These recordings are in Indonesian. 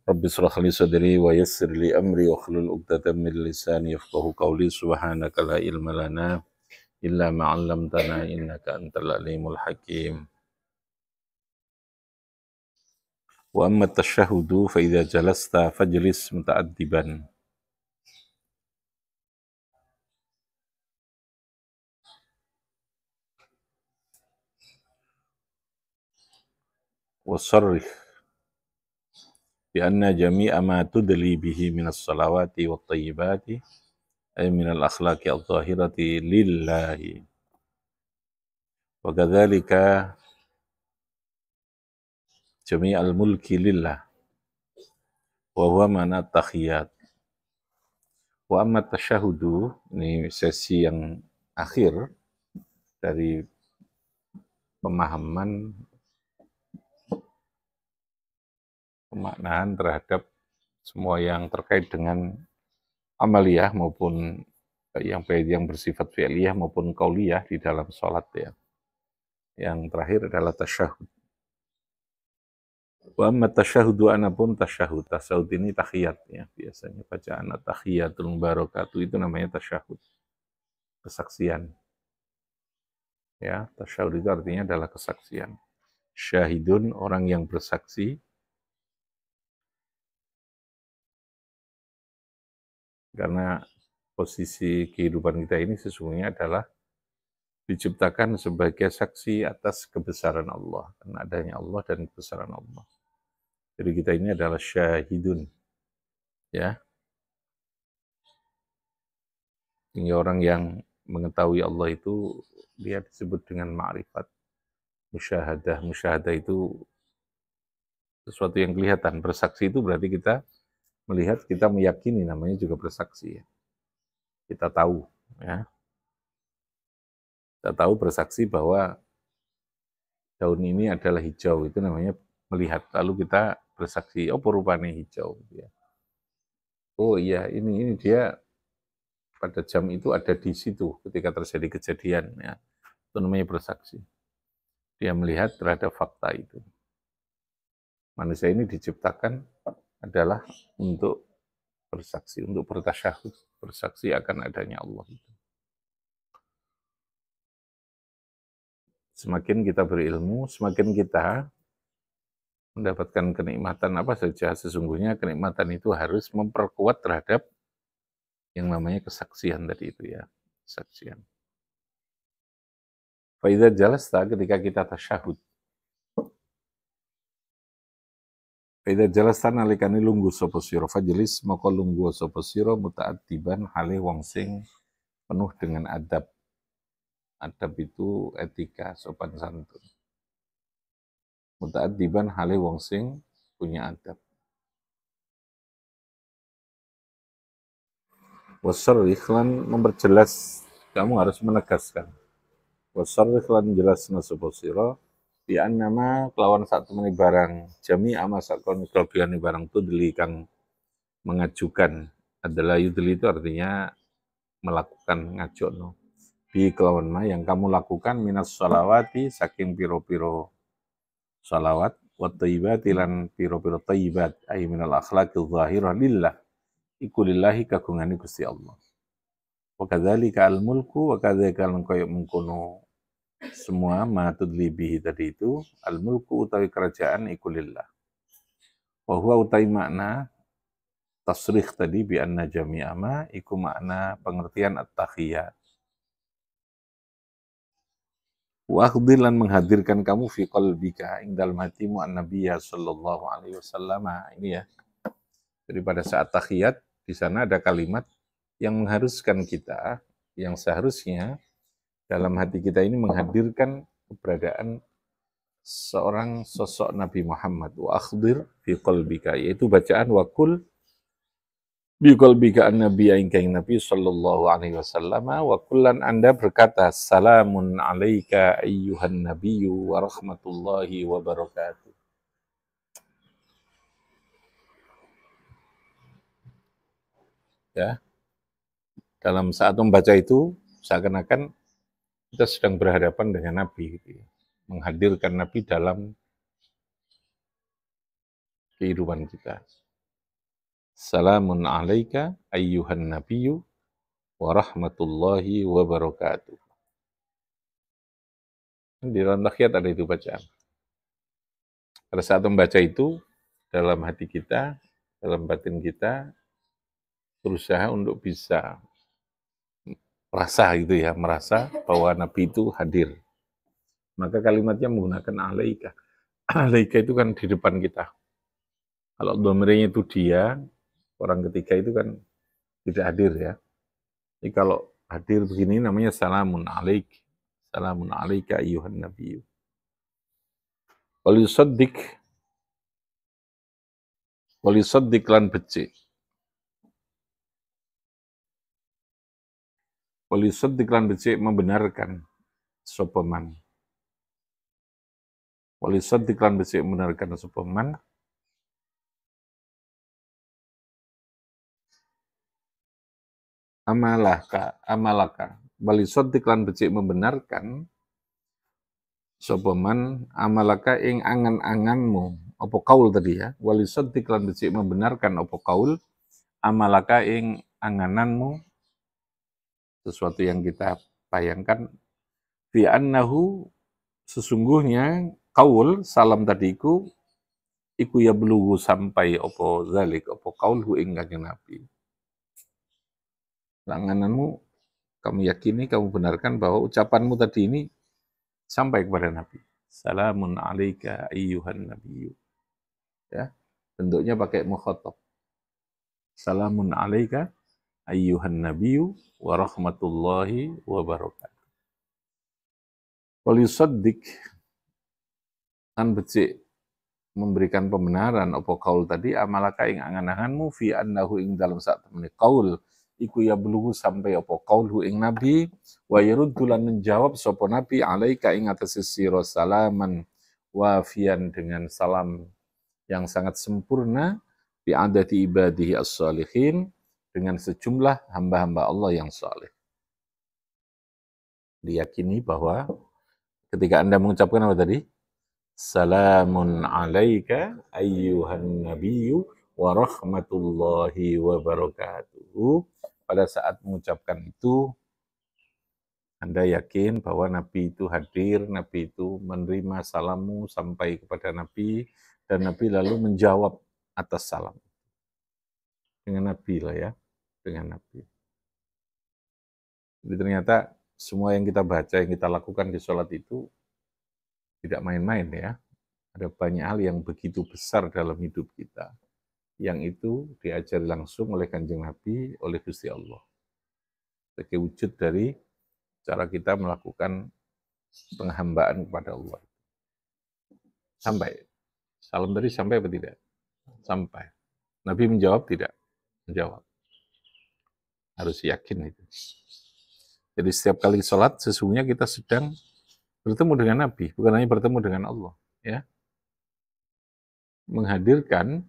Rabbi shrah li sadri wa yassir li amri wa hlul 'uqdatam min lisani yafqahu qawli subhanaka la ilma lana illa ma 'allamtana innaka antal alimul hakim. Wa amma at-tashahhudu fa idza jalasta fajlis muta'addiban. Wa sarrih bi anna jami'a ma tudli bihi min as-salawati wat thayyibati ay min al-akhlaqi adh-dhahirati lillahi. Wa kadzalika jami'al mulki lillah. Wa huwa ma'na at-tahiyyat. Wa amma tasyahhudu, ini sesi yang akhir dari pemahaman pemaknaan terhadap semua yang terkait dengan amaliyah maupun yang baik yang bersifat fi'liyah maupun qauliyah di dalam sholat ya. Yang terakhir adalah tasyahud. Wa amma tasyahhudu, anapun tasyahud. Tasyahud ini tahiyat ya, biasanya bacaan at-tahiyatul mubarakatuh itu namanya tasyahud. Kesaksian. Ya, tasyahud itu artinya adalah kesaksian. Syahidun, orang yang bersaksi. Karena posisi kehidupan kita ini sesungguhnya adalah diciptakan sebagai saksi atas kebesaran Allah, karena adanya Allah dan kebesaran Allah. Jadi kita ini adalah syahidun, ya. Sehingga orang yang mengetahui Allah itu dia disebut dengan ma'rifat, musyahadah. Musyahadah itu sesuatu yang kelihatan. Bersaksi itu berarti kita melihat, kita meyakini, namanya juga bersaksi. Ya. Kita tahu, ya. Kita tahu bersaksi bahwa daun ini adalah hijau, itu namanya melihat. Lalu kita bersaksi, oh rupanya hijau. Ya. Oh iya, ini dia pada jam itu ada di situ ketika terjadi kejadian. Ya. Itu namanya bersaksi. Dia melihat terhadap fakta itu. Manusia ini diciptakan adalah untuk bersaksi, untuk bertasyahud, bersaksi akan adanya Allah itu. Semakin kita berilmu, semakin kita mendapatkan kenikmatan apa saja, sesungguhnya kenikmatan itu harus memperkuat terhadap yang namanya kesaksian tadi itu ya, kesaksian. Faidah jalasta, ketika kita tasyahud. Faidah jalasta nalikani lungguh sapa sira, fajlis maka lungguh sapa sira muta'addiban hale wong sing penuh dengan adab. Adab itu etika, sopan santun. Muta'addiban hale wong sing punya adab. Wasarrih lan memperjelas, kamu harus menegaskan. Wasarrih lan jelasna sapa sira bi annama kelawan satu temene barang jami amasakon kelebihan barang itu deli kang mengajukan adalah yudli itu artinya melakukan ngajono bi kelawan ma yang kamu lakukan minas sholawati saking piro-piro sholawat wa thayyibati lan piro-piro thayyibat ay minal akhlaqil zahirah lillah iku lillahi kagungane Gusti Allah. Wa kadzalika al mulku wa kadzalika lan koyo mengkono semua matudli bihi tadi itu al mulku utawi kerajaan iku lillah. Wa huwa utawi makna tasrih tadi bi anna jami'a ma iku makna pengertian at-tahiyyat. Wa akhdilan menghadirkan kamu fi qalbika ing dalem hatimu an-nabiyya sallallahu alaihi wasallam. Ini ya. Jadi pada saat tahiyat di sana ada kalimat yang mengharuskan kita, yang seharusnya dalam hati kita ini menghadirkan keberadaan seorang sosok Nabi Muhammad. Wa akhdir fi qalbika, yaitu bacaan wa kul bi qalbika an-nabiyya ingkang Nabi sallallahu alaihi wasallam wa kullan Anda berkata salamun alaika ayyuhan nabiyyu wa rahmatullahi wa barakatuh. Ya. dalam saat membaca itu seakan-akan kita sedang berhadapan dengan Nabi, gitu ya. Menghadirkan Nabi dalam kehidupan kita. Salamun alaika ayyuhan nabiyyu wa rahmatullahi wa barakatuh. Di dalam tahiyat ada itu bacaan. Pada saat membaca itu, dalam hati kita, dalam batin kita, berusaha untuk bisa merasa bahwa Nabi itu hadir. Maka kalimatnya menggunakan alaika. Alaika itu kan di depan kita. Kalau dhamirnya itu dia, orang ketiga itu kan tidak hadir ya. Jadi kalau hadir begini namanya salamun alaik. Salamun alaika ayyuhan nabiyyu. Walisaddiq lan becik. Walisaddiq lan becik membenarkan sapa man. Walisaddiq lan becik membenarkan sapa man. Amalaka. Walisaddiq lan becik membenarkan sapa man amalaka ing angan-anganmu. Apa kaul tadi ya? Walisaddiq lan becik membenarkan apa kaul amalaka ing angananmu, sesuatu yang kita bayangkan, fi annahu sesungguhnya kaul salam tadiku iku ya belugu sampai opo zalik opo kaulhu ing kanjeng Nabi. Angananmu kamu yakini, kamu benarkan bahwa ucapanmu tadi ini sampai kepada Nabi. Salamun alaika ayyuhan nabiyyu. Ya, bentuknya pakai mukhatab. Salamun alaika ayyuhan nabiyyu wa rahmatullahi wa barakatuh. Walisaddiq kan becik memberikan pembenaran apa kaul tadi amalaka ing angan-anganmu fi annahu ing dalam saat temene kaul iku ya belugu sampai apa kaulhu ing nabi wa yaruddu lan menjawab sapa nabi alaika ing atase sira salaman wafian dengan salam yang sangat sempurna bi adati ibadihi as-salihin dengan sejumlah hamba-hamba Allah yang saleh. Diyakini bahwa ketika Anda mengucapkan apa tadi? Salamun alaika ayyuhan nabiyyu wa rahmatullahi wa barakatuh. Pada saat mengucapkan itu, Anda yakin bahwa Nabi itu hadir, Nabi itu menerima salammu sampai kepada Nabi, dan Nabi lalu menjawab atas salam. Dengan Nabi lah ya, dengan Nabi. Jadi ternyata semua yang kita baca, yang kita lakukan di sholat itu tidak main-main ya. Ada banyak hal yang begitu besar dalam hidup kita, yang itu diajari langsung oleh Kanjeng Nabi, oleh Gusti Allah. Sebagai wujud dari cara kita melakukan penghambaan kepada Allah. Sampai. Salam tadi sampai apa tidak? Sampai. Nabi menjawab tidak? Menjawab. Harus yakin itu. Jadi setiap kali sholat, sesungguhnya kita sedang bertemu dengan Nabi, bukan hanya bertemu dengan Allah. Ya. Menghadirkan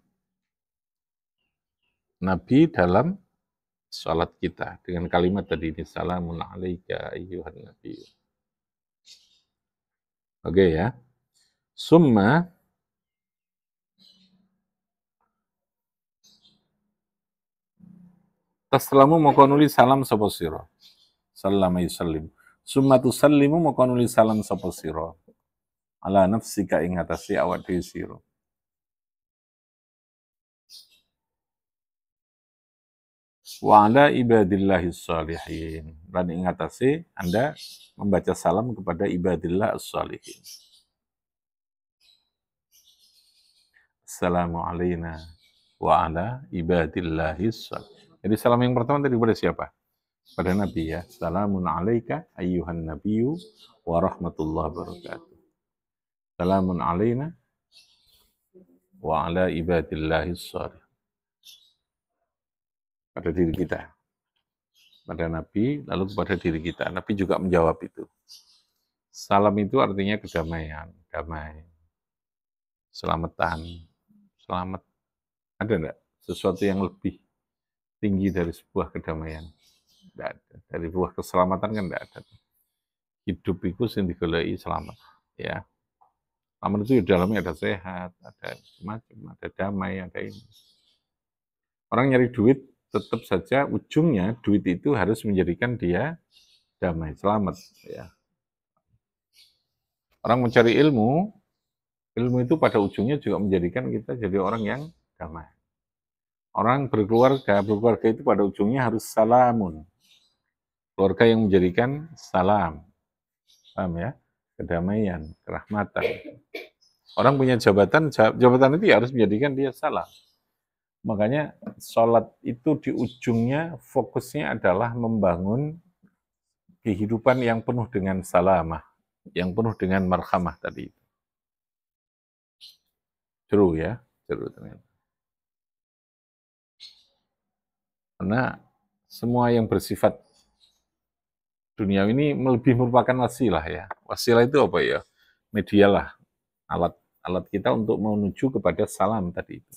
Nabi dalam salat kita dengan kalimat tadi ini salamun alaika ayyuhan nabi. Oke ya. Summa taslamu maka nulis salam sapa sira. Sallama yusallim. Summa tusallimu maka nulis salam sapa sira. Ala nafsika ing atase awak dhewe sira. Wa ala ibadillahis shalihin. Dan ing atase Anda membaca salam kepada ibadillah as-shalihin. Assalamu alayna wa ala ibadillahis shalihin. Jadi salam yang pertama tadi kepada siapa? Pada Nabi ya. Salamun alaika ayyuhan nabiyyu wa rahmatullahi wabarakatuh. Salamun alayna wa ala ibadillahis shalihin. Pada diri kita. Pada Nabi, lalu kepada diri kita. Nabi juga menjawab itu. Salam itu artinya kedamaian, damai, selamatan, selamat. Ada enggak sesuatu yang lebih tinggi dari sebuah kedamaian? Tidak ada. Dari buah keselamatan kan tidak ada. Hidup itu sing digoleki selamat. Ya. Selamat itu di dalamnya ada sehat, ada macam, ada damai, ada ini. Orang nyari duit tetap saja ujungnya duit itu harus menjadikan dia damai, selamat. Ya. Orang mencari ilmu, ilmu itu pada ujungnya juga menjadikan kita jadi orang yang damai. Orang berkeluarga itu pada ujungnya harus salamun. Keluarga yang menjadikan salam. Paham ya? Kedamaian, kerahmatan. Orang punya jabatan, jabatan itu ya harus menjadikan dia salam. Makanya sholat itu di ujungnya fokusnya adalah membangun kehidupan yang penuh dengan salamah, yang penuh dengan marhamah tadi. Seru ya, seru ternyata. Karena semua yang bersifat dunia ini lebih merupakan wasilah ya. Wasilah itu apa ya? Media lah, alat kita untuk menuju kepada salam tadi itu.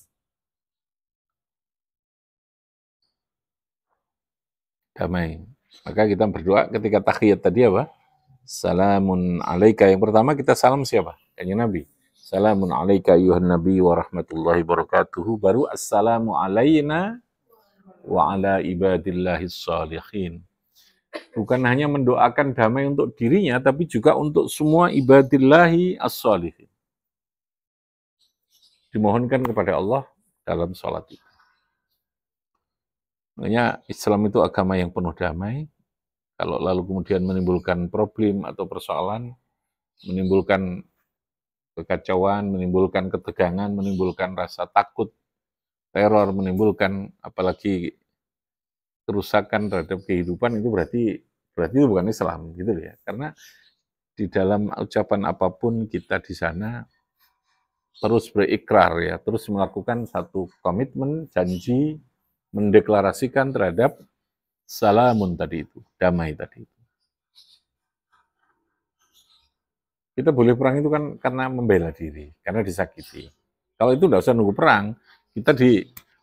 Damai. Maka kita berdoa ketika tahiyat tadi apa? Salamun alaika. Yang pertama kita salam siapa? Kanjeng Nabi. Salamun alaika ayuhan nabi wa rahmatullahi wabarakatuh. Baru assalamu alayna wa ala ibadillahis salihin. Bukan hanya mendoakan damai untuk dirinya, tapi juga untuk semua ibadillahi as-salihin. Dimohonkan kepada Allah dalam sholat itu. Makanya Islam itu agama yang penuh damai. Kalau lalu kemudian menimbulkan problem atau persoalan, menimbulkan kekacauan, menimbulkan ketegangan, menimbulkan rasa takut, teror, menimbulkan apalagi kerusakan terhadap kehidupan, itu berarti itu bukan Islam gitu ya. Karena di dalam ucapan apapun kita di sana terus berikrar ya, terus melakukan satu komitmen, janji, mendeklarasikan terhadap salamun tadi itu, damai tadi itu. Kita boleh perang itu kan karena membela diri, karena disakiti. Kalau itu nggak usah nunggu perang, kita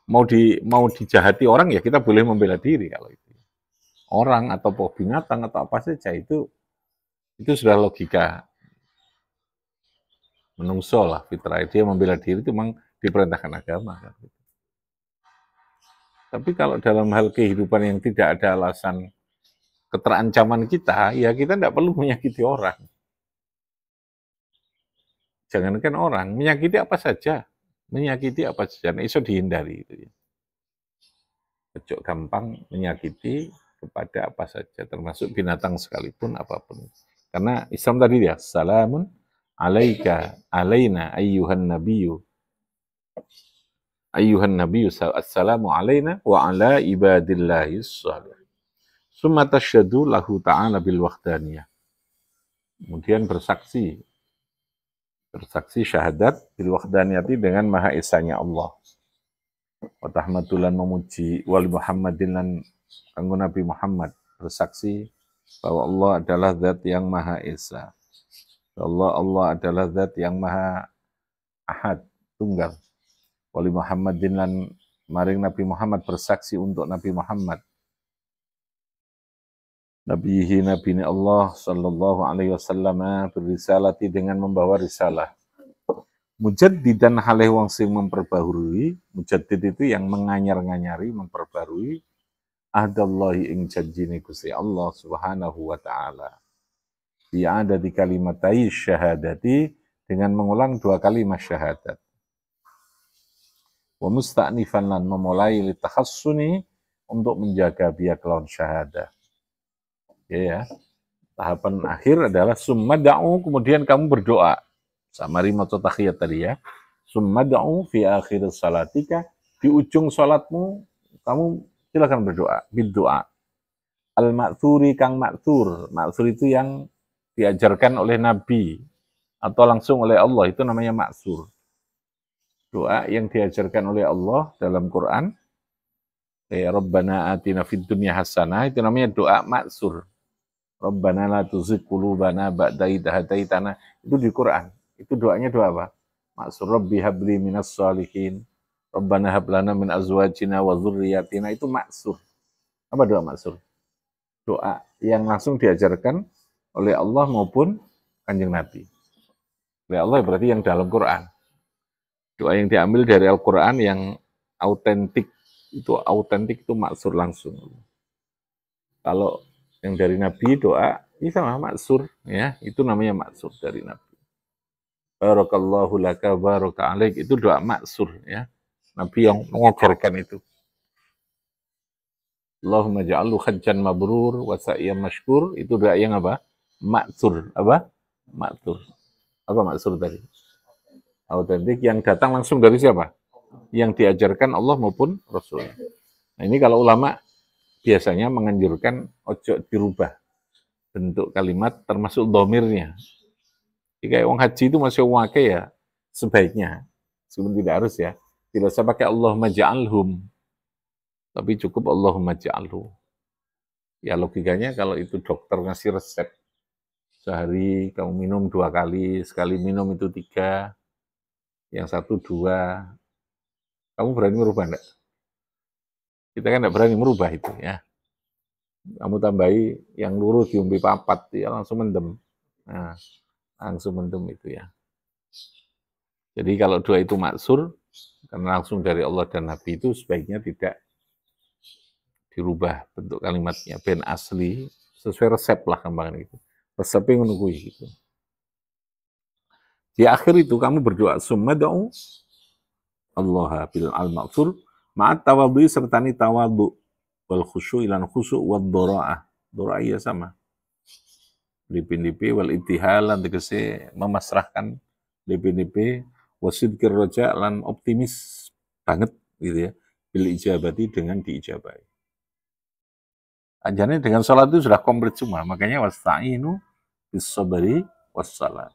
mau dijahati orang ya kita boleh membela diri kalau itu. Orang atau binatang atau apa saja itu sudah logika menungso lah, fitrah. Dia membela diri itu memang diperintahkan agama. Kan. Tapi kalau dalam hal kehidupan yang tidak ada alasan keterancaman kita, ya kita tidak perlu menyakiti orang. Jangankan orang, menyakiti apa saja. Menyakiti apa saja, nah, itu dihindari. Itu ya. Kecok gampang menyakiti kepada apa saja, termasuk binatang sekalipun, apapun. Karena Islam tadi ya, salamun alaika, alaina, ayyuhan nabiyyu. Ayyuhan nabiyyu, assalamu alaina wa ala ibadillahis shalih. Summa tasyhadu lahu ta'ala bil wahdaniyah. Kemudian bersaksi syahadat bil wahdaniyati dengan maha esanya Allah. Wa tahmadulan memuji wali Muhammadin lan kanggo Nabi Muhammad bersaksi bahwa Allah adalah zat yang maha esa. Allah adalah zat yang maha ahad, tunggal. Wali Muhammadin lan maring Nabi Muhammad bersaksi untuk Nabi Muhammad. Nabihi Nabi Allah sallallahu alaihi wasallam berisalati dengan membawa risalah. Mujaddidan halih wong sing memperbaharui, mujaddid itu yang menganyar-nganyari, memperbarui ahdallahi ing janjine Gusti Allah Subhanahu wa taala. Dia ada di kalimatai syahadati dengan mengulang 2 kalimat syahadat. Wa musta'nifan lan memulai litakhassuni untuk menjaga biak lawan syahadah. Ya. Tahapan akhir adalah summa da'u, kemudian kamu berdoa. Sama maca tahiyat tadi ya. Summa da'u fi akhir salatika, di ujung salatmu kamu silakan berdoa, berdoa. Al-ma'tsuri kang ma'tsur. Ma'tsur itu yang diajarkan oleh Nabi atau langsung oleh Allah, itu namanya ma'tsur. Doa yang diajarkan oleh Allah dalam Quran. Rabbana atina fid dunya hasanah, itu namanya doa ma'tsur. Rabbana la tuzigh qulubana ba'da idh hadaitana, itu di Quran. Itu doanya doa apa? Ma'tsur Rabbi habli minas shalihin. Rabbana hab lana min azwajina wa dzurriyyatina, itu ma'tsur. Apa doa ma'tsur? doa yang langsung diajarkan oleh Allah maupun Kanjeng Nabi. Oleh Allah berarti yang dalam Quran. Doa yang diambil dari Al-Quran yang autentik itu maksur langsung. Kalau yang dari Nabi doa ini sama maksur, ya itu namanya maksur dari Nabi. Barakallahu laka baraka alaik, itu doa maksur, ya Nabi yang mengajarkan itu. Allahumma ja'alhu hajjan mabrur wa sa'yan mashkur, itu doa yang apa? Maksur, apa? Maksur. Apa maksur tadi? Autentik yang datang langsung dari siapa? Yang diajarkan Allah maupun Rasul. Nah ini kalau ulama biasanya menganjurkan ojo dirubah bentuk kalimat termasuk domirnya. Jika orang haji itu masih wake ya sebaiknya, sebelum tidak harus ya, tidak usah pakai Allahumma ja'alhum, tapi cukup Allahumma ja'alhu. Ya logikanya kalau itu dokter ngasih resep, sehari kamu minum 2 kali, sekali minum itu 3, yang satu 2, kamu berani merubah enggak? Kita kan enggak berani merubah itu ya. Kamu tambahi yang luruh diumbi 4, ya langsung mendem. Nah, langsung mendem itu ya. Jadi kalau doa itu maksur, karena langsung dari Allah dan Nabi itu sebaiknya tidak dirubah bentuk kalimatnya, ben asli, sesuai resep lah gampangan itu. Resepnya menunggu gitu. Di akhir itu kamu berdoa, summa da'u Allah bil al-maksur, ma'at tawadhu sertani tawadhu, wal khusu ilan khusu, wal dora'ah. Dora'ah ya sama. Lipi-lipi wal ibtihal lan tegese memasrahkan lipi-lipi wasidkir roja lan optimis banget gitu ya bil ijabati dengan diijabahi. Anjane dengan sholat itu sudah komplit semua, makanya wasta'inu bis sabri was salat.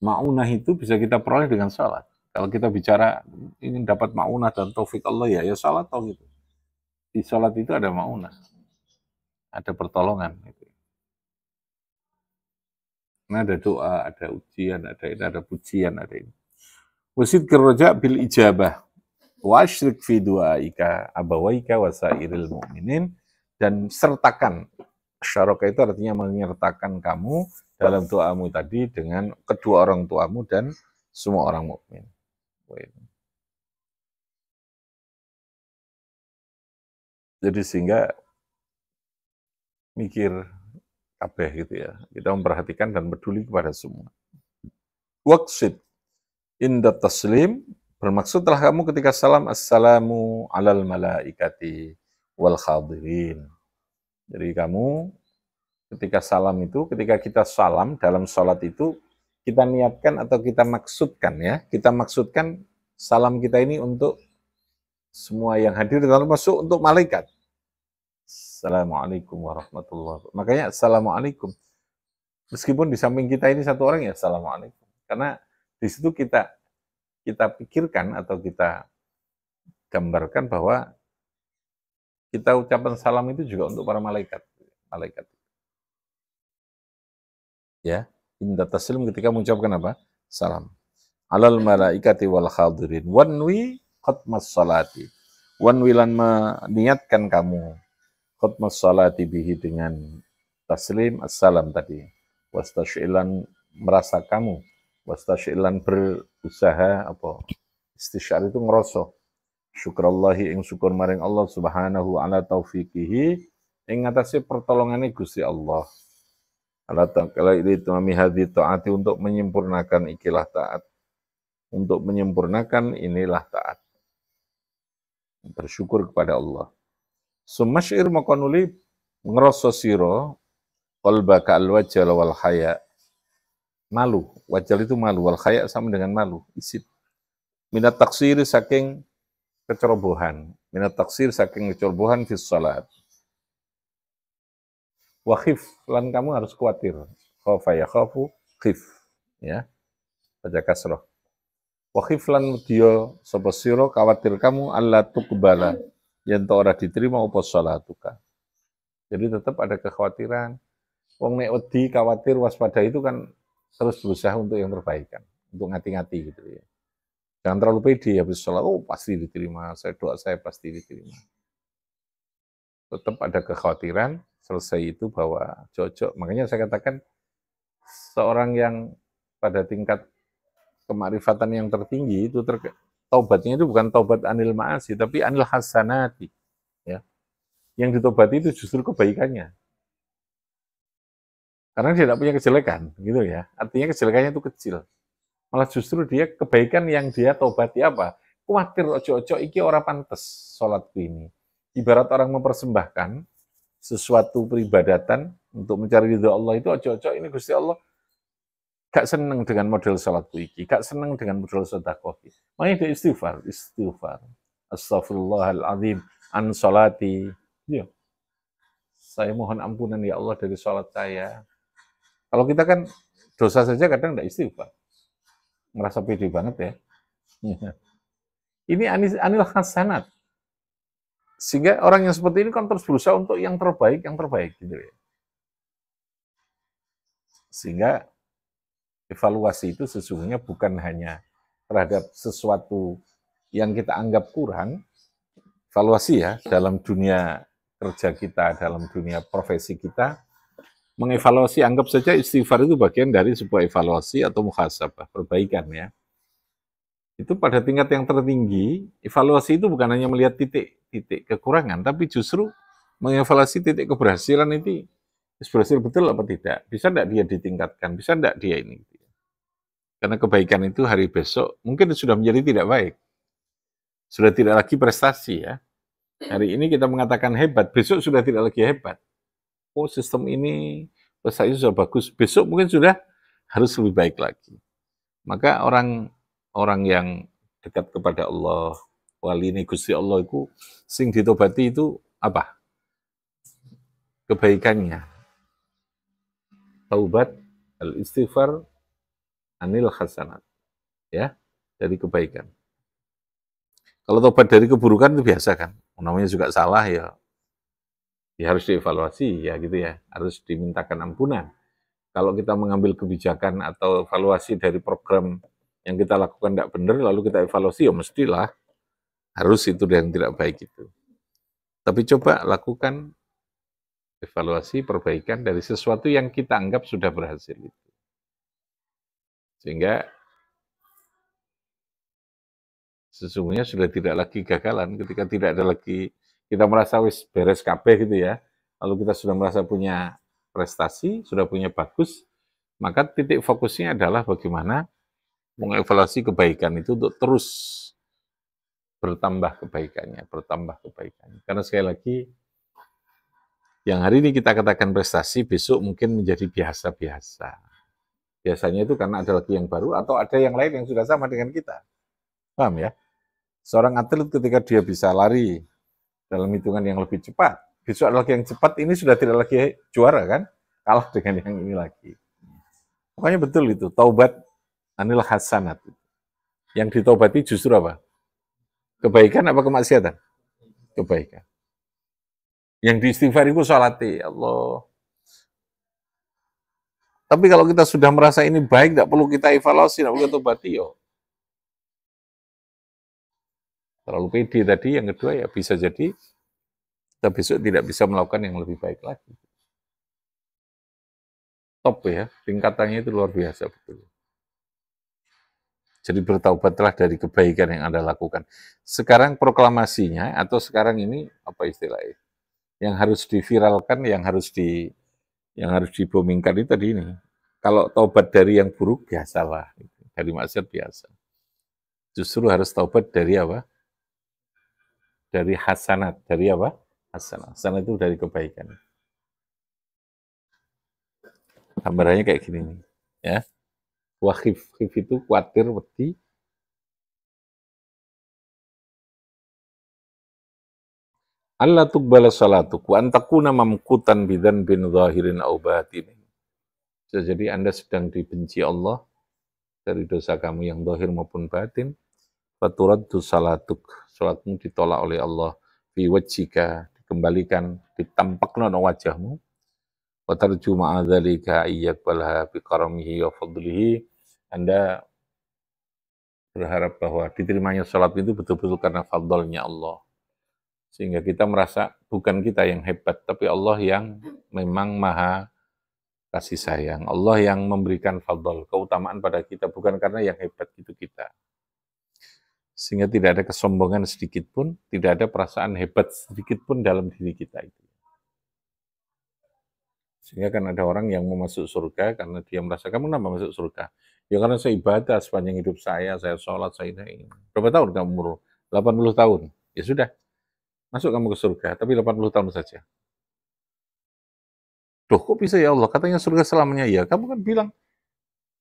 Ma'unah itu bisa kita peroleh dengan sholat. Kalau kita bicara ingin dapat ma'unah dan taufik Allah ya sholat tau gitu. Di sholat itu ada ma'unah, ada pertolongan gitu. Nah, ada doa, ada ujian, ada ini, ada pujian, ada ini. Wasid kerja bil ijabah. Wa asyrik fi du'aika abawaika wa sairil mu'minin. Dan sertakan. Syaraka itu artinya menyertakan kamu dalam doamu tadi dengan kedua orang tuamu dan semua orang mukmin. Jadi sehingga mikir kabeh gitu ya. Kita memperhatikan dan peduli kepada semua. Waqsid inda taslim, bermaksudlah kamu ketika salam, assalamu alal malaikati wal khadirin. Jadi kamu ketika salam itu, ketika kita salam dalam sholat itu, kita niatkan atau kita maksudkan ya, kita maksudkan salam kita ini untuk semua yang hadir, termasuk untuk malaikat. Assalamualaikum warahmatullahi wabarakatuh. Makanya assalamualaikum. Meskipun di samping kita ini satu orang ya assalamualaikum. Karena di situ kita pikirkan atau kita gambarkan bahwa kita ucapan salam itu juga untuk para malaikat. Ya, inda taslim ketika mengucapkan apa? Salam. Alal malaikati wal khadirin. Wanwi khatmas salati. Wanwi lan meniatkan kamu khatmas salati bihi dengan taslim assalam tadi. Wastasyilan merasa kamu. Wastasyilan berusaha apa? Istisyar itu ngerasa. Syukrallahi ing syukur maring Allah subhanahu ala taufiqihi ing atase pertolongane Gusti Allah. Ala ta'ala itu mami hadi taati untuk menyempurnakan ikilah taat. Untuk menyempurnakan inilah taat. Bersyukur kepada Allah. Sumasyir makonuli ngerasa siro qalbaka al-wajal wal haya. Malu, wajal itu malu, wal haya sama dengan malu, isit. Minat taksir saking kecerobohan, minat taksir saking kecerobohan fis salat. Wa khif, lan kamu harus khawatir. Khafa ya khafu, khif, ya. Baca kasroh. Wa khif lan dia sapa sira khawatir kamu alla tuqbala yen ta ora diterima apa salatuka. Jadi tetap ada kekhawatiran. Wong nek wedi khawatir waspada itu kan terus berusaha untuk yang terbaik kan, untuk ngati-ngati gitu ya. Jangan terlalu pede habis sholat, oh pasti diterima, saya doa saya pasti diterima. tetap ada kekhawatiran, selesai itu bahwa cocok. Makanya saya katakan seorang yang pada tingkat kemarifatan yang tertinggi itu taubatnya itu bukan taubat anil ma'asi, tapi anil hasanati. Ya. Yang ditobati itu justru kebaikannya. Karena dia tidak punya kejelekan, gitu ya. Artinya kejelekannya itu kecil. Malah justru dia kebaikan yang dia tobati apa? Kuatir ojo-ojo iki ora pantes sholatku ini. Ibarat orang mempersembahkan sesuatu peribadatan untuk mencari ridho Allah itu ojo-ojo ini Gusti Allah gak seneng dengan model sholatku iki, gak seneng dengan model sedekah iki. Makanya dia istighfar. Astaghfirullahaladzim an sholati. Ya, saya mohon ampunan ya Allah dari sholat saya. Kalau kita kan dosa saja kadang tidak istighfar. Ngerasa pede banget ya. Ini anil hasanat. Sehingga orang yang seperti ini kan terus berusaha untuk yang terbaik gitu ya. Sehingga evaluasi itu sesungguhnya bukan hanya terhadap sesuatu yang kita anggap kurang, evaluasi ya dalam dunia kerja kita, dalam dunia profesi kita, mengevaluasi, anggap saja istighfar itu bagian dari sebuah evaluasi atau muhasabah, perbaikan ya. Itu pada tingkat yang tertinggi, evaluasi itu bukan hanya melihat titik kekurangan, tapi justru mengevaluasi titik keberhasilan itu, berhasil betul apa tidak, bisa tidak dia ditingkatkan, bisa tidak dia ini. Karena kebaikan itu hari besok mungkin sudah menjadi tidak baik, sudah tidak lagi prestasi ya. Hari ini kita mengatakan hebat, besok sudah tidak lagi hebat. Oh sistem ini prestasi sudah bagus, besok mungkin sudah harus lebih baik lagi. Maka orang yang dekat kepada Allah, wali ini Gusti Allah itu sing ditobati itu apa? Kebaikannya. Taubat, al-istighfar, anil hasanat. Ya, dari kebaikan. Kalau tobat dari keburukan itu biasa kan. Namanya juga salah ya. Ya harus dievaluasi ya gitu ya. Harus dimintakan ampunan. Kalau kita mengambil kebijakan atau evaluasi dari program yang kita lakukan tidak benar, lalu kita evaluasi, ya mestilah harus itu yang tidak baik itu. Tapi coba lakukan evaluasi, perbaikan dari sesuatu yang kita anggap sudah berhasil itu. Sehingga sesungguhnya sudah tidak lagi gagalan ketika tidak ada lagi, kita merasa wis beres kabeh gitu ya, lalu kita sudah merasa punya prestasi, sudah punya bagus, maka titik fokusnya adalah bagaimana mengevaluasi kebaikan itu untuk terus bertambah kebaikannya. Karena sekali lagi, yang hari ini kita katakan prestasi, besok mungkin menjadi biasa-biasa. Biasanya itu karena ada lagi yang baru, atau ada yang lain yang sudah sama dengan kita. Paham ya? Seorang atlet ketika dia bisa lari dalam hitungan yang lebih cepat, besok ada lagi yang cepat, ini sudah tidak lagi juara kan? Kalah dengan yang ini lagi. Pokoknya betul itu, taubat anil hasanat. Yang ditaubati justru apa? Kebaikan apa kemaksiatan? Kebaikan. Yang diistighfar itu salati, Allah. Tapi kalau kita sudah merasa ini baik, tidak perlu kita evaluasi, tidak perlu kita tobati, yo. Terlalu pede tadi, yang kedua ya bisa jadi kita besok tidak bisa melakukan yang lebih baik lagi. Top ya, tingkatannya itu luar biasa betul. Jadi bertaubatlah dari kebaikan yang Anda lakukan. Sekarang proklamasinya, atau sekarang ini, apa istilahnya, yang harus diviralkan, yang harus dibomingkan itu tadi ini. Kalau taubat dari yang buruk, biasalah. Dari maksiat biasa. Justru harus taubat dari apa? Dari hasanat. Dari apa? Hasanat. Hasanat itu dari kebaikan. Gambarannya kayak gini nih. Ya. Khif itu khawatir, wedi. Allah tuqbala salatuk wa antakuna mamkutan bidan bin zahirin au batin. Jadi Anda sedang dibenci Allah dari dosa kamu yang zahir maupun batin. Faturaddu salatuk. Salatmu ditolak oleh Allah. Fi wajhika, dikembalikan, ditampakna wajahmu. Wa tarju ma'adzalika iyyaqbalha bi karamihi wa fadlihi. Anda berharap bahwa diterimanya salat itu betul-betul karena fadlnya Allah. Sehingga kita merasa bukan kita yang hebat, tapi Allah yang memang maha kasih sayang. Allah yang memberikan fadl, keutamaan pada kita, bukan karena yang hebat itu kita. Sehingga tidak ada kesombongan sedikit pun, tidak ada perasaan hebat sedikit pun dalam diri kita itu. Sehingga kan ada orang yang mau masuk surga karena dia merasa, kamu kenapa masuk surga? Ya karena saya ibadah sepanjang hidup saya sholat, saya ini. Berapa tahun kamu umur? 80 tahun. Ya sudah, masuk kamu ke surga, tapi 80 tahun saja. Loh kok bisa ya Allah? Katanya surga selamanya. Ya kamu kan bilang,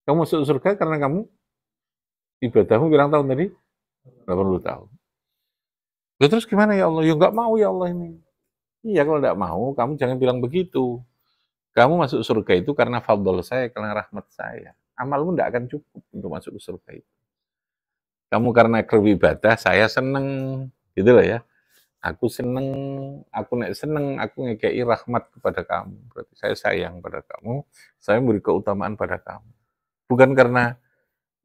kamu masuk surga karena kamu ibadahmu berapa tahun tadi? 80 tahun. Ya terus gimana ya Allah? Ya nggak mau ya Allah ini. Iya kalau nggak mau, kamu jangan bilang begitu. Kamu masuk surga itu karena fadl saya, karena rahmat saya. Amalmu tidak akan cukup untuk masuk ke surga itu. Kamu karena beribadah, saya seneng, gitu loh ya. Aku seneng, aku ngekei rahmat kepada kamu. Berarti saya sayang pada kamu, saya memberi keutamaan pada kamu. Bukan karena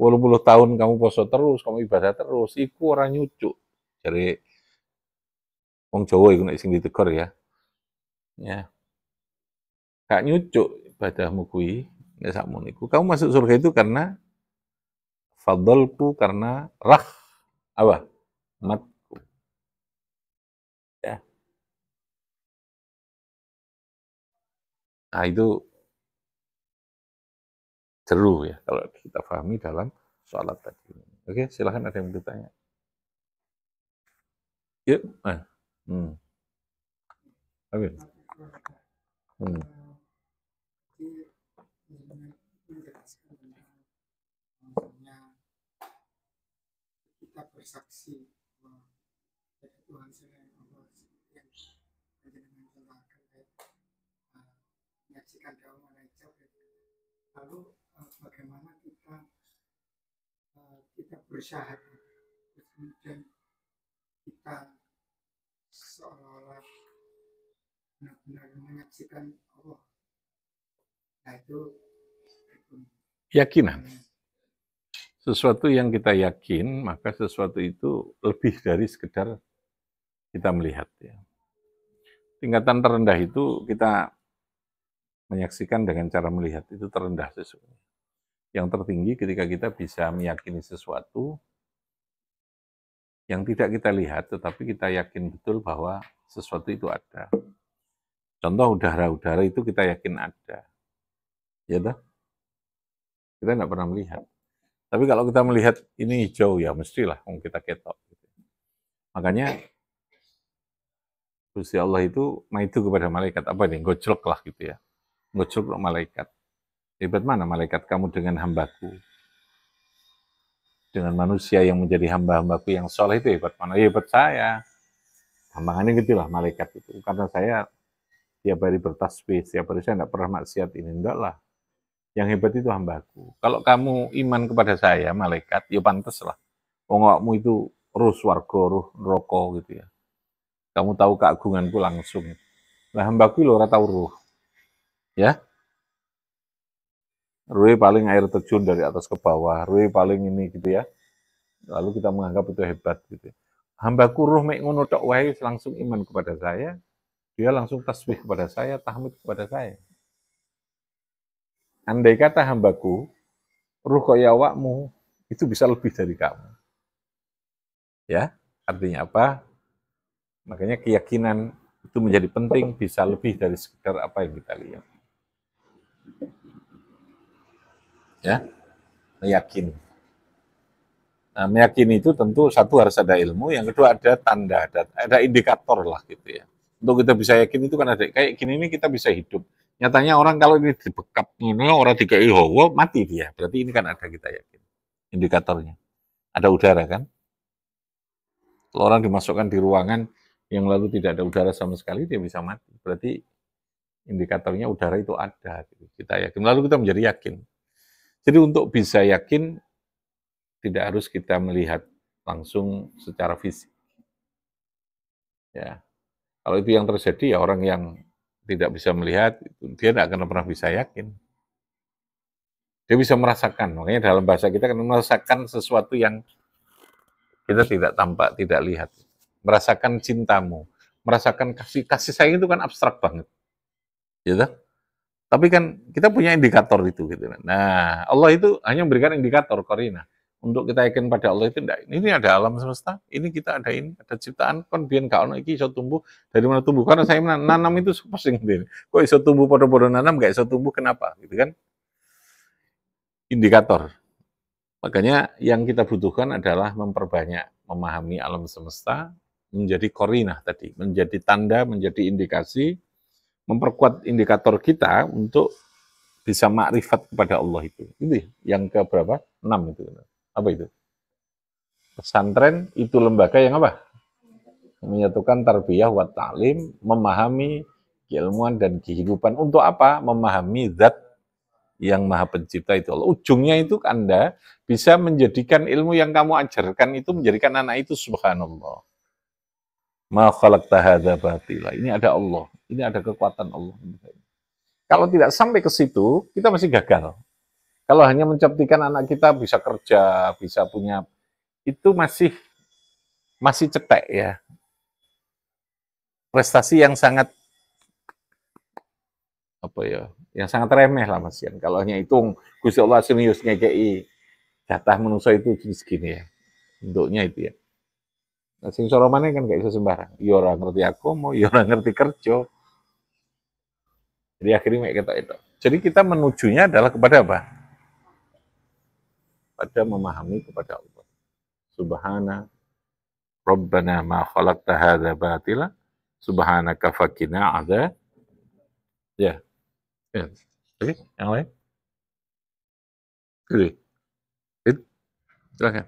80 tahun kamu poso terus, kamu ibadah terus, iku orang nyucuk. Jadi, wong Jawa itu nek sing ditegur ya. Ya, gak nyucuk ibadahmu kuwi, nek sakmono iku. Kamu masuk surga itu karena fadlku, karena rahmatku. Ya. Nah, itu jeru ya kalau kita pahami dalam sholat tadi. Oke, silahkan ada yang bertanya. Yuk. Oke. Kita bersaksi bahwa Tuhan selain Allah yang dengan menyaksikan kaum malaikat. Lalu bagaimana kita bersyahadat, kemudian kita seolah-olah benar-benar menyaksikan Allah. Nah itu yakinan. Sesuatu yang kita yakin, maka sesuatu itu lebih dari sekedar kita melihat. Ya. Tingkatan terendah itu kita menyaksikan dengan cara melihat, itu terendah sesungguhnya. Yang tertinggi ketika kita bisa meyakini sesuatu yang tidak kita lihat, tetapi kita yakin betul bahwa sesuatu itu ada. Contoh udara itu kita yakin ada. Ya dah? Kita nggak pernah melihat. Tapi kalau kita melihat ini hijau, ya mestilah kita ketok. Makanya Gusti Allah itu maitu kepada malaikat, apa nih, gojlok lah gitu ya. Gojlok malaikat. Hebat mana malaikat kamu dengan hambaku? Dengan manusia yang menjadi hamba-hambaku yang soleh itu hebat mana? Ya, hebat saya. Gampangannya gitu lah malaikat itu. Karena saya tiap hari bertasbih, tiap hari saya tidak pernah maksiat ini. Enggak lah. Yang hebat itu hambaku. Kalau kamu iman kepada saya, malaikat, ya pantas lah. Wong itu roh swarga, roh neraka gitu ya. Kamu tahu keagunganku langsung. Lah hambaku lho ora tahu roh. Ya. Roh paling air terjun dari atas ke bawah, roh paling ini gitu ya. Lalu kita menganggap itu hebat gitu. Hambaku roh mek ngono tok wae langsung iman kepada saya. Dia langsung tasbih kepada saya, tahmid kepada saya. Andai kata hambaku, ruh kaya awakmu, itu bisa lebih dari kamu. Ya, artinya apa? Makanya keyakinan itu menjadi penting, bisa lebih dari sekedar apa yang kita lihat. Ya, meyakini. Nah, meyakini itu tentu satu harus ada ilmu, yang kedua ada tanda, ada indikator lah gitu ya. Untuk kita bisa yakin itu kan ada, kayak gini ini kita bisa hidup. Nyatanya orang kalau ini dibekap ini orang dikai hawa mati dia. Berarti ini kan ada kita yakin. Indikatornya. Ada udara kan? Kalau orang dimasukkan di ruangan yang lalu tidak ada udara sama sekali, dia bisa mati. Berarti indikatornya udara itu ada. Kita yakin. Lalu kita menjadi yakin. Jadi untuk bisa yakin, tidak harus kita melihat langsung secara fisik. Ya, kalau itu yang terjadi ya orang yang tidak bisa melihat, dia tidak akan pernah bisa yakin. Dia bisa merasakan, makanya dalam bahasa kita kan merasakan sesuatu yang kita tidak tampak, tidak lihat. merasakan cintamu, merasakan kasih sayang itu kan abstrak banget, gitu. Tapi kan kita punya indikator itu gitu. Nah, Allah itu hanya memberikan indikator korina. Untuk kita yakin pada Allah itu enggak. Ini ada alam semesta, ini kita ada ini, ada ciptaan, kon biyen gak ono iki iso tumbuh, dari mana tumbuh? Karena saya nanam itu pusing gitu. Kok iso tumbuh podo-podo nanam gak iso tumbuh kenapa? Gitu kan? Indikator. Makanya yang kita butuhkan adalah memperbanyak memahami alam semesta menjadi korinah tadi, menjadi tanda, menjadi indikasi, memperkuat indikator kita untuk bisa makrifat kepada Allah itu. Itu yang ke berapa? 6 itu. Apa itu? Pesantren itu lembaga yang apa? Menyatukan tarbiyah wa ta'lim, memahami keilmuan dan kehidupan. Untuk apa? Memahami zat yang maha pencipta itu Allah. Ujungnya itu Anda bisa menjadikan ilmu yang kamu ajarkan itu menjadikan anak itu subhanallah. Ma khalaqta hadza batila. Ini ada Allah. Ini ada kekuatan Allah. Kalau tidak sampai ke situ, kita masih gagal. Kalau hanya menceptikan anak kita bisa kerja, bisa punya, itu masih cetek ya. Prestasi yang sangat apa ya, yang sangat remeh lah Mas Yan. Kalau hanya hitung Gusti Allah serius ngekei jatah manusia itu segini ya. Bentuknya itu ya. Nah, sing soromane kan gak bisa sembarang. Ya orang ngerti agama, ya orang ngerti kerja. Jadi akhirnya kayak kita itu. Jadi kita menujunya adalah kepada apa? Pada memahami kepada Allah. Subhana Rabbana ma khalaqta hadza batila subhanaka fakina ada. Ya. Ya. Oke, yang lain? Oke. Silakan.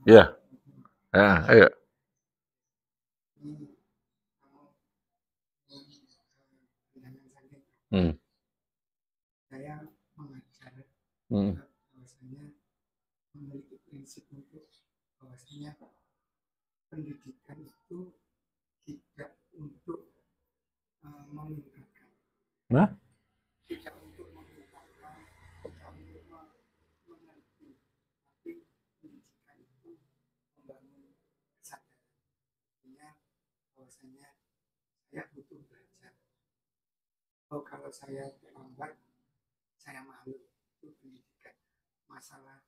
Ya. Ya, ayo. Saya mengajar Hmm. bahwasanya memiliki prinsip untuk bahwasanya pendidikan itu tidak untuk memindahkan, Nah, tidak untuk memindahkan, tidak untuk mengerti, tapi pendidikan itu membangun kesadaran. Artinya bahwasanya saya butuh belajar. Oh, kalau saya terlambat, saya malu. Itu pendidikan. Masalah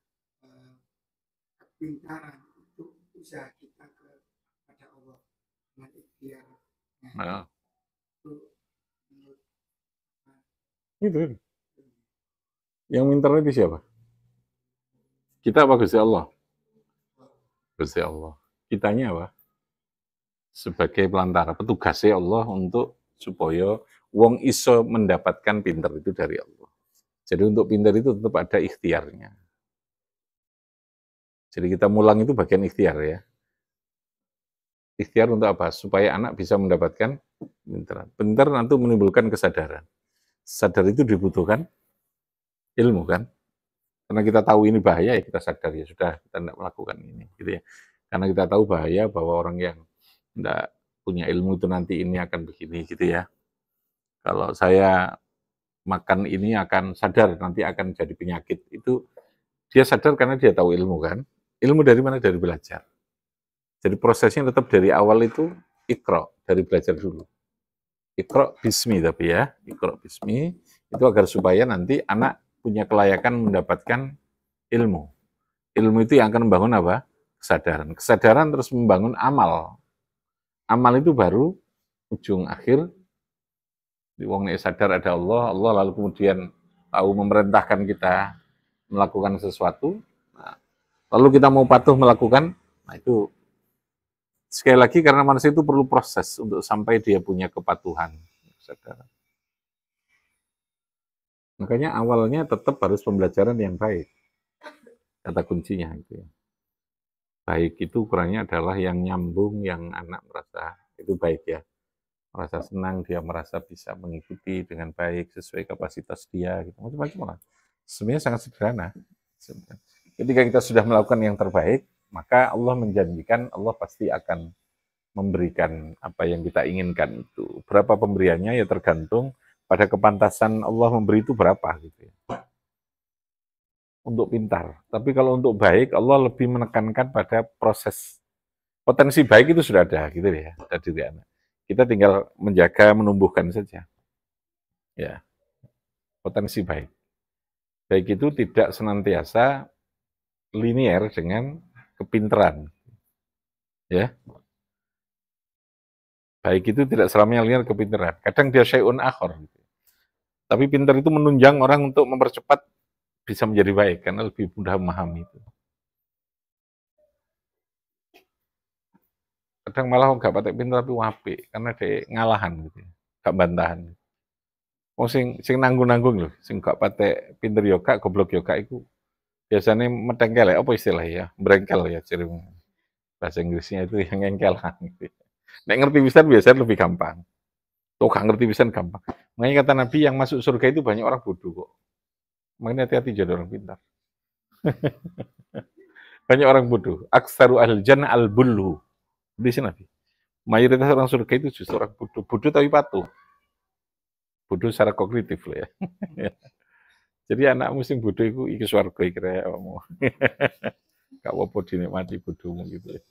kepintaran itu usaha kita kepada Allah dengan ikhtiar. nah. Itu menurut Itu. Yang minta itu siapa? Kita apa Gusti Allah? Gusti Allah. Kitanya apa? Sebagai pelantara, petugasnya Allah untuk supaya wong iso mendapatkan pinter itu dari Allah. Jadi untuk pinter itu tetap ada ikhtiarnya. Jadi kita mulang itu bagian ikhtiar ya. Ikhtiar untuk apa? Supaya anak bisa mendapatkan pinter. Pinter nanti menimbulkan kesadaran. Sadar itu dibutuhkan ilmu kan? Karena kita tahu ini bahaya ya kita sadar ya sudah kita tidak melakukan ini gitu ya. Karena kita tahu bahaya bahwa orang yang tidak punya ilmu itu nanti ini akan begini gitu ya. Kalau saya makan ini akan sadar nanti akan jadi penyakit itu dia sadar karena dia tahu ilmu kan. Ilmu dari mana? Dari belajar. Jadi prosesnya tetap dari awal itu ikro, dari belajar dulu. Ikro bismi tapi ya, ikro bismi itu agar supaya nanti anak punya kelayakan mendapatkan ilmu. Ilmu itu yang akan membangun apa? Kesadaran. Kesadaran terus membangun amal. Amal itu baru ujung akhir. Di wong nek sadar ada Allah, Allah lalu kemudian tahu memerintahkan kita melakukan sesuatu. Nah, lalu kita mau patuh melakukan, nah itu sekali lagi karena manusia itu perlu proses untuk sampai dia punya kepatuhan. Kesadaran. Makanya awalnya tetap harus pembelajaran yang baik. Kata kuncinya itu ya. Baik itu ukurannya adalah yang nyambung, yang anak merasa itu baik ya. Merasa senang, dia merasa bisa mengikuti dengan baik sesuai kapasitas dia, gitu. Macam-macam lah. Sebenarnya sangat sederhana. Ketika kita sudah melakukan yang terbaik, maka Allah menjanjikan Allah pasti akan memberikan apa yang kita inginkan itu. Berapa pemberiannya ya tergantung pada kepantasan Allah memberi itu berapa gitu ya. untuk pintar. Tapi kalau untuk baik, Allah lebih menekankan pada proses. Potensi baik itu sudah ada, gitu ya, dari diri anak. Kita tinggal menjaga, menumbuhkan saja. Ya, potensi baik. Baik itu tidak senantiasa linier dengan kepintaran. Ya, baik itu tidak selamanya linier kepintaran. Kadang dia syai'un akhor. Tapi pintar itu menunjang orang untuk mempercepat bisa menjadi baik karena lebih mudah memahami itu. Kadang malah nggak pakai pintar tapi wape karena dia ngalahan gitu, gak bantahan. Oh sing nanggung-nanggung loh, sing gak pakai pinter yoga, goblok yoga itu biasanya metengkel ya, apa istilahnya ya, berengkel ya ciri bahasa Inggrisnya itu yang engkelan gitu. Nek ngerti pisan biasanya lebih gampang. Tuh gak ngerti pisan gampang. Makanya kata Nabi yang masuk surga itu banyak orang bodoh kok. Makanya hati-hati jadi orang pintar. Banyak orang bodoh. Aksaru al jannah al bulhu. Di sini Nabi. Mayoritas orang surga itu justru orang bodoh. Bodoh tapi patuh. Bodoh secara kognitif loh ya. Jadi anak musim bodoh itu iki swarga kira kamu. Gak apa-apa dinikmati bodohmu gitu ya.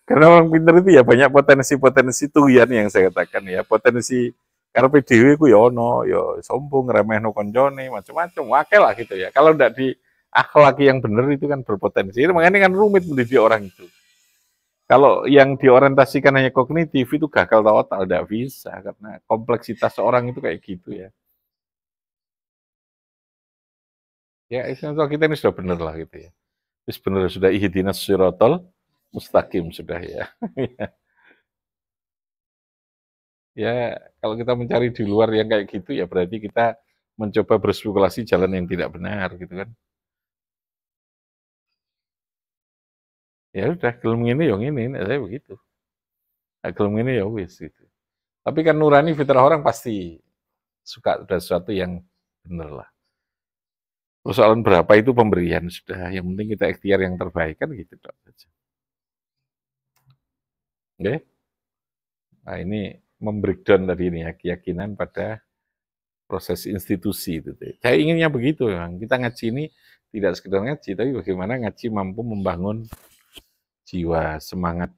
Karena orang pintar itu ya banyak potensi-potensi tuyan yang saya katakan ya. Potensi karepe dhewe ku ya ono, ya sombong, remehno koncone, macam-macam. Wakil lah gitu ya. Kalau ndak di akhlaki yang benar itu kan berpotensi. Makanya kan rumit mendidik orang itu. Kalau yang diorientasikan hanya kognitif itu gagal total, tidak bisa karena kompleksitas seorang itu kayak gitu ya. Ya, Islam kita ini sudah benar lah gitu ya. Terus benar sudah ihdinas siratal mustaqim sudah ya. Ya, kalau kita mencari di luar yang kayak gitu ya berarti kita mencoba berspekulasi jalan yang tidak benar gitu kan. Ya udah, gelem ngene ya ngene, saya begitu. Nah, gelem ngene ya wis gitu. Tapi kan nurani fitrah orang pasti suka ada sesuatu yang benar lah. Persoalan berapa itu pemberian sudah, yang penting kita ikhtiar yang terbaik kan gitu dok. Oke? Nah ini membreakdown tadi ini ya keyakinan pada proses institusi itu. Saya inginnya begitu, memang. Kita ngaji ini tidak sekedar ngaji, tapi bagaimana ngaji mampu membangun jiwa, semangat,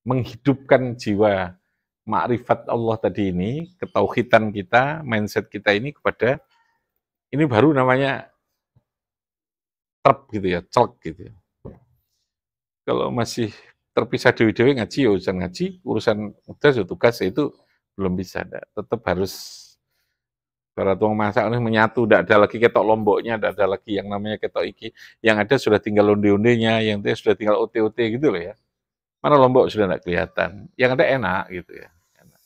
menghidupkan jiwa makrifat Allah tadi ini, ketauhidan kita, mindset kita ini kepada, ini baru namanya trep gitu ya, celek gitu ya. Kalau masih terpisah dewi-dewi ngaji ya urusan ngaji, urusan tugas ya tugas ya itu belum bisa. Tetap harus para tuang masak ini menyatu, tidak ada lagi ketok lomboknya, tidak ada lagi yang namanya ketok iki. Yang ada sudah tinggal onde-ondenya, yang itu sudah tinggal OT-OT gitu loh ya. Mana lombok sudah tidak kelihatan. Yang ada enak gitu ya. Enak.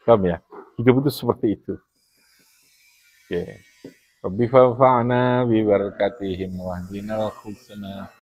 Paham ya? Hidup itu seperti itu. Oke. Rabbi fa'fa'na bi barakatihim wahdinal khusna